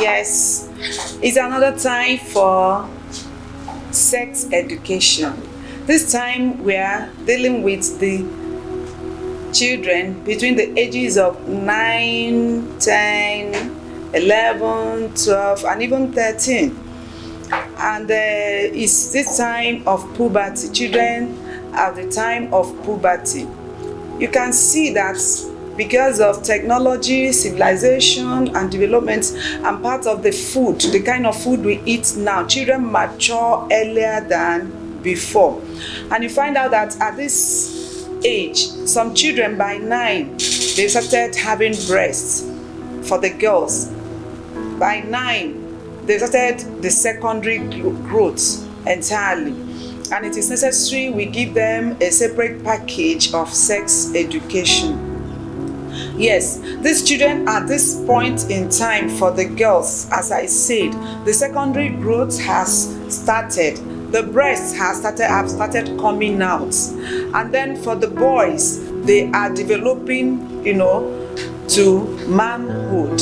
Yes, it's another time for sex education. This time we are dealing with the children between the ages of 9, 10, 11, 12, and even 13. And it's this time of puberty. Children at the time of puberty. You can see that because of technology, civilization, and development, and part of the food, the kind of food we eat now, children mature earlier than before. And you find out that at this age, some children by 9, they started having breasts for the girls. By 9, they started the secondary growth entirely. And it is necessary we give them a separate package of sex education. Yes, these children at this point in time for the girls, as I said, the secondary growth has started. The breasts have started coming out. And then for the boys, they are developing, to manhood.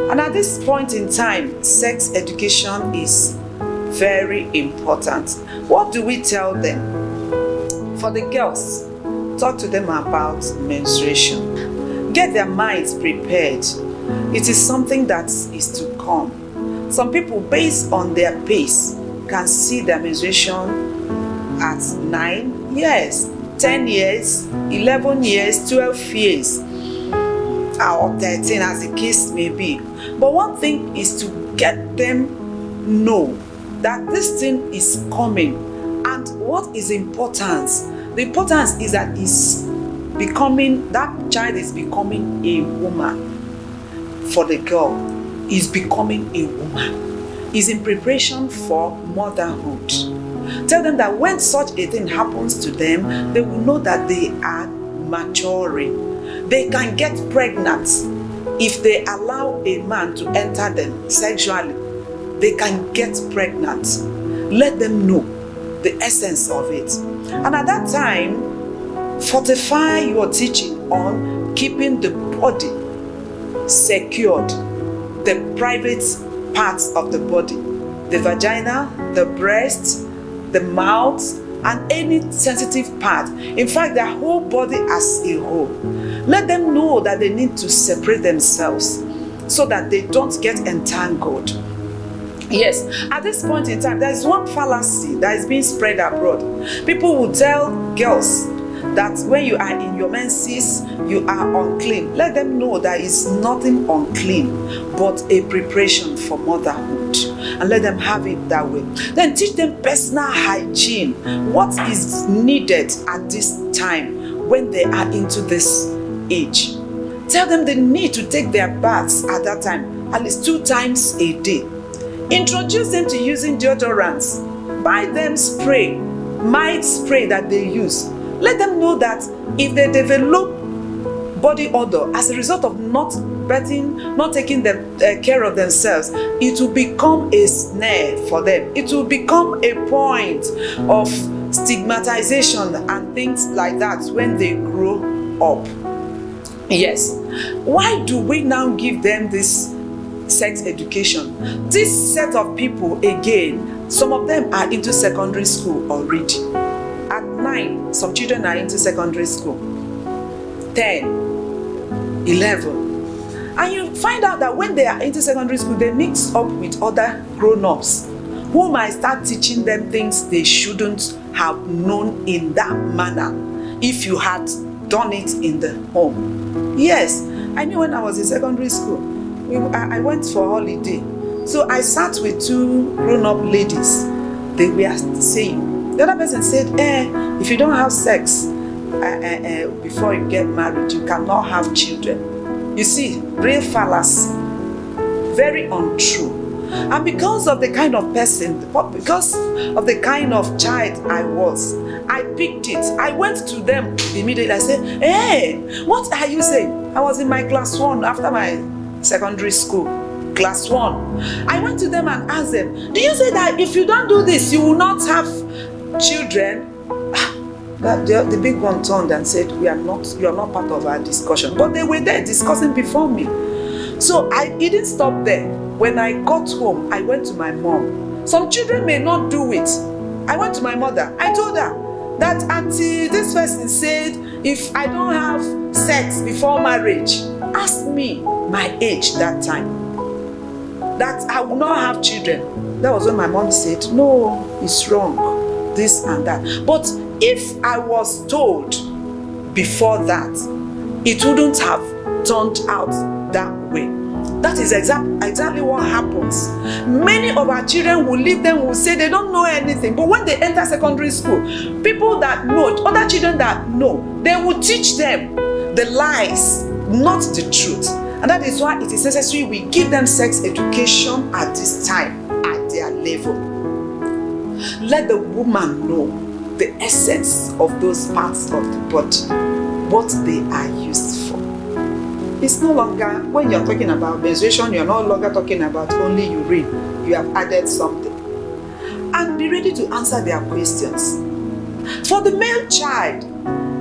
And at this point in time, sex education is very important. What do we tell them? For the girls, talk to them about menstruation. Get their minds prepared. It is something that is to come. Some people, based on their pace, can see their menstruation at 9 years, 10 years, 11 years, 12 years, or 13 as the case may be. But one thing is to get them know that this thing is coming. And what is important? The importance is that that child is becoming a woman. For the girl, is becoming a woman. Is in preparation for motherhood. Tell them that when such a thing happens to them, they will know that they are maturing. They can get pregnant if they allow a man to enter them sexually. They can get pregnant. Let them know the essence of it. And at that time, fortify your teaching on keeping the body secured, the private parts of the body, the vagina, the breast, the mouth, and any sensitive part. In fact, their whole body as a whole. Let them know that they need to separate themselves so that they don't get entangled. Yes, at this point in time, there is one fallacy that is being spread abroad. People will tell girls that when you are in your menses, you are unclean. Let them know that it's nothing unclean, but a preparation for motherhood. And let them have it that way. Then teach them personal hygiene. What is needed at this time when they are into this age. Tell them they need to take their baths at that time, at least 2 times a day. Introduce them to using deodorants. Buy them spray, mild spray that they use. Let them know that if they develop body odor as a result of not taking care of themselves, it will become a snare for them. It will become a point of stigmatization and things like that when they grow up. Yes. Why do we now give them this sex education? This set of people, again, some of them are into secondary school already. At 9, some children are into secondary school. 10, 11. And you find out that when they are into secondary school, they mix up with other grown-ups who might start teaching them things they shouldn't have known in that manner if you had done it in the home. Yes, I knew when I was in secondary school, I went for holiday. So I sat with 2 grown-up ladies. They were saying, the other person said, if you don't have sex before you get married, you cannot have children. You see, real fallacy, very untrue. And because of the kind of person, because of the kind of child I was, I picked it. I went to them immediately. I said, hey, what are you saying? I was in my class 1 after my secondary school. Class 1. I went to them and asked them, do you say that if you don't do this, you will not have children? The big one turned and said, you are not part of our discussion. But they were there discussing before me. So I didn't stop there. When I got home, I went to my mom. Some children may not do it. I went to my mother. I told her that auntie, this person said if I don't have sex before marriage, ask me my age that time, that I will not have children. That was when my mom said, no, it's wrong, this and that. But if I was told before that, it wouldn't have turned out that way. That is exactly what happens. Many of our children will leave them, will say they don't know anything. But when they enter secondary school, people that know, other children that know, they will teach them the lies, not the truth. And that is why it is necessary we give them sex education at this time, at their level. Let the woman know the essence of those parts of the body, what they are used for. It's no longer, when you're talking about menstruation, you're no longer talking about only urine. You have added something. And be ready to answer their questions. For the male child,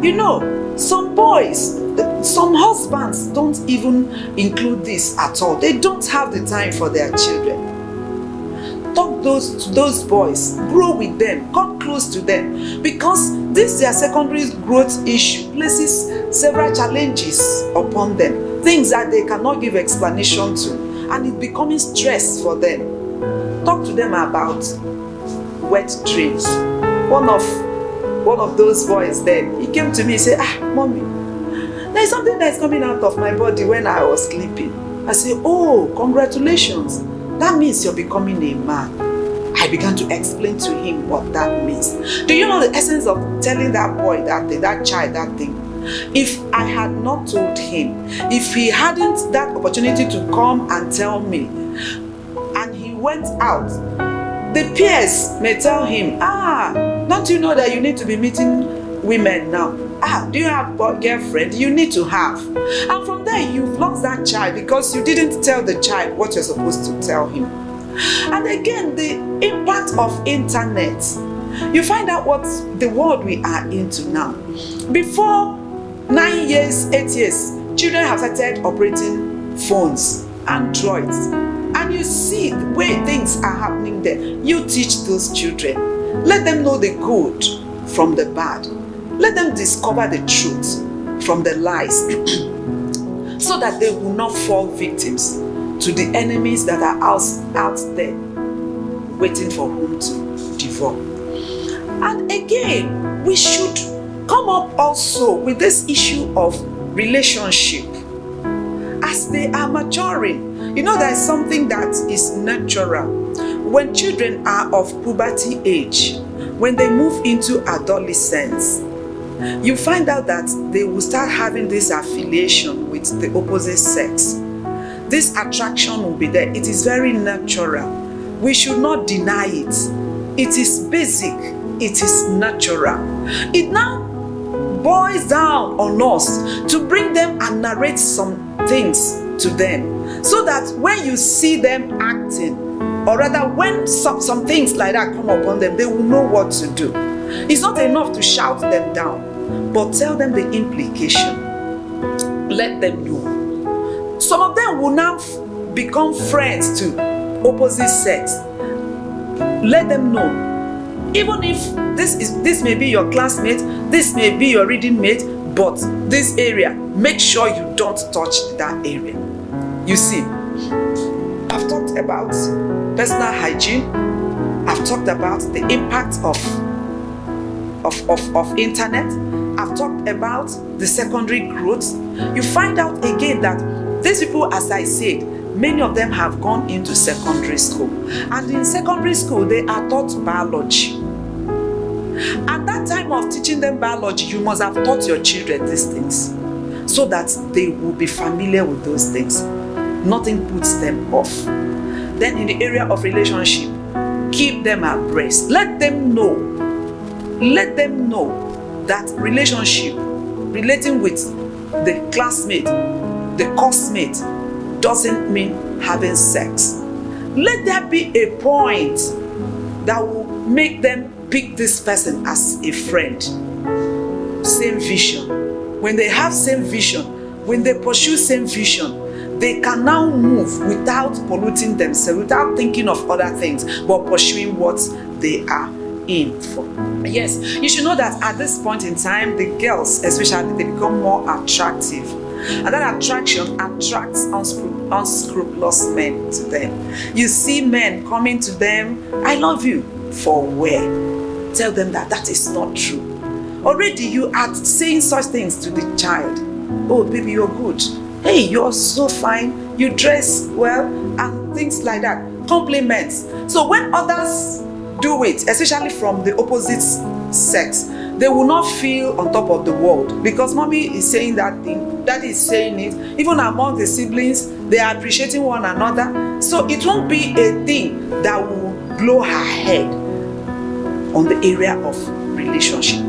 you know, some boys, some husbands don't even include this at all. They don't have the time for their children. Talk to those boys, grow with them, come close to them, because this their secondary growth issue places several challenges upon them, things that they cannot give explanation to, and it's becoming stress for them. Talk to them about wet dreams. One of those boys then, he came to me and said, mommy, there is something that is coming out of my body when I was sleeping. I said, oh, congratulations. That means you're becoming a man. I began to explain to him what that means. Do you know the essence of telling that boy that thing, that child that thing? If I had not told him, if he hadn't that opportunity to come and tell me, and he went out, the peers may tell him, don't you know that you need to be meeting women now? Do you have a girlfriend? You need to have. And from there, you've lost that child because you didn't tell the child what you're supposed to tell him. And again, the impact of internet. You find out what the world we are into now. Before 9 years, 8 years, children have started operating phones, Androids. And you see the way things are happening there. You teach those children. Let them know the good from the bad. Let them discover the truth from the lies so that they will not fall victims to the enemies that are out there waiting for whom to devour. And again, we should come up also with this issue of relationship. As they are maturing, you know, there is something that is natural. When children are of puberty age, when they move into adolescence, you find out that they will start having this affiliation with the opposite sex. This attraction will be there. It is very natural. We should not deny it. It is basic. It is natural. It now boils down on us to bring them and narrate some things to them, so that when you see them acting, or rather when some things like that come upon them, they will know what to do. It's not enough to shout them down, but tell them the implication. Let them know. Some of them will now become friends to opposite sex. Let them know. Even if this may be your classmate, this may be your reading mate, but this area, make sure you don't touch that area. You see, I've talked about personal hygiene. I've talked about the impact of internet. I've talked about the secondary growth. You find out again that these people, as I said, many of them have gone into secondary school. And in secondary school, they are taught biology. At that time of teaching them biology, you must have taught your children these things so that they will be familiar with those things. Nothing puts them off. Then in the area of relationship, keep them abreast. Let them know that relationship, relating with the classmate, the coursemate, doesn't mean having sex. Let there be a point that will make them pick this person as a friend. Same vision. When they have same vision, when they pursue same vision, they can now move without polluting themselves, without thinking of other things, but pursuing what they are in for. Yes, you should know that at this point in time, the girls, especially, they become more attractive. And that attraction attracts unscrupulous men to them. You see men coming to them, I love you, for where? Tell them that that is not true. Already you are saying such things to the child. Oh, baby, you're good. Hey, you're so fine. You dress well, and things like that. Compliments. So when others do it, especially from the opposite sex, they will not feel on top of the world, because mommy is saying that thing, daddy is saying it. Even among the siblings, they are appreciating one another. So it won't be a thing that will blow her head on the area of relationship.